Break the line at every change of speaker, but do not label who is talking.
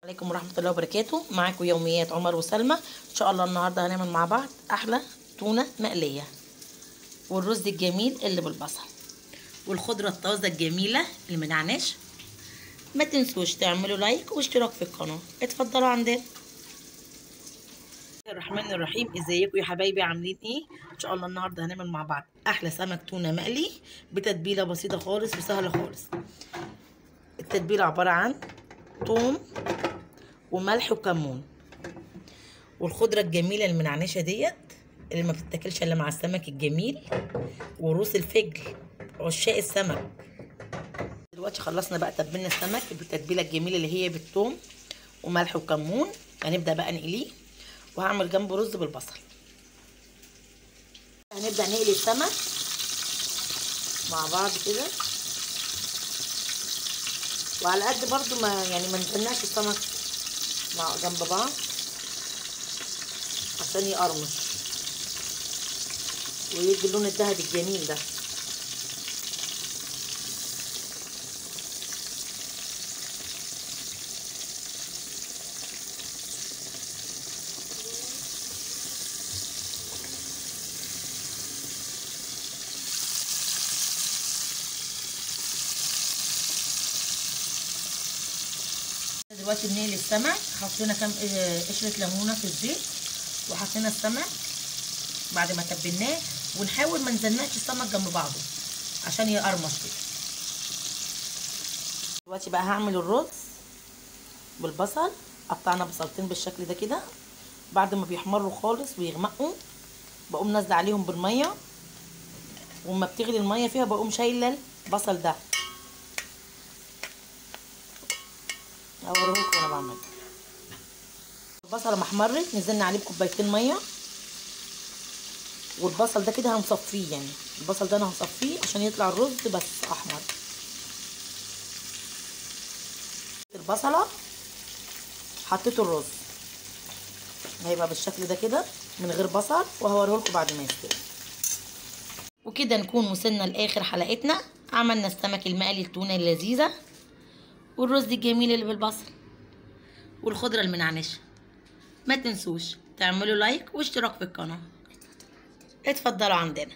عليكم ورحمة الله وبركاته. معاكم يوميات عمر وسلمى. ان شاء الله النهارده هنعمل مع بعض احلى تونة مقلية والرز الجميل اللي بالبصل والخضرة الطازة الجميلة اللي منعناش. ما تنسوش تعملوا لايك واشتراك في القناة. اتفضلوا عندنا. الرحمن الرحيم. ازيكم يا حبايبي، عاملين ايه؟ ان شاء الله النهارده هنعمل مع بعض احلى سمك تونة مقلي بتتبيلة بسيطة خالص وسهلة خالص. التتبيلة عبارة عن ثوم وملح وكمون والخضره الجميله المنعنشه ديت اللي ما بتتاكلش الا مع السمك الجميل وروس الفجل عشاق السمك. دلوقتي خلصنا بقى تبلنا السمك بالتتبيله الجميله اللي هي بالثوم وملح وكمون. هنبدا بقى نقليه وهعمل جنبه رز بالبصل. هنبدا نقلي السمك مع بعض كده وعلى قد برضو ما نستناش السمك مع جنب بعض عشان يقرمش ويدي اللون الذهبي الجميل ده. دلوقتي بنقلي السمك. حطينا كام قشرة ليمونة في الزيت وحطينا السمك بعد ما تبلناه ونحاول ما نزنقش السمك جنب بعضه عشان يقرمش كده. دلوقتي بقى هعمل الرز بالبصل. قطعنا بصلتين بالشكل ده كده. بعد ما بيحمروا خالص ويغمقوا بقوم نازله عليهم بالميه، وما بتغلي الميه فيها بقوم شايله البصل ده. اوريكم وانا بعمل. البصله ما احمرت نزلنا عليه بكوبايتين ميه، والبصل ده كده هنصفيه. يعني البصل ده انا هصفيه عشان يطلع الرز بس احمر. البصله حطيت الرز هيبقى بالشكل ده كده من غير بصل، وهوريهولكم بعد ما يستوي. وكده نكون وصلنا لاخر حلقتنا. عملنا السمك المقلي التونه اللذيذه والرز الجميل اللي بالبصل والخضره المنعنشه. ما تنسوش تعملوا لايك واشتراك في القناه. اتفضلوا عندنا.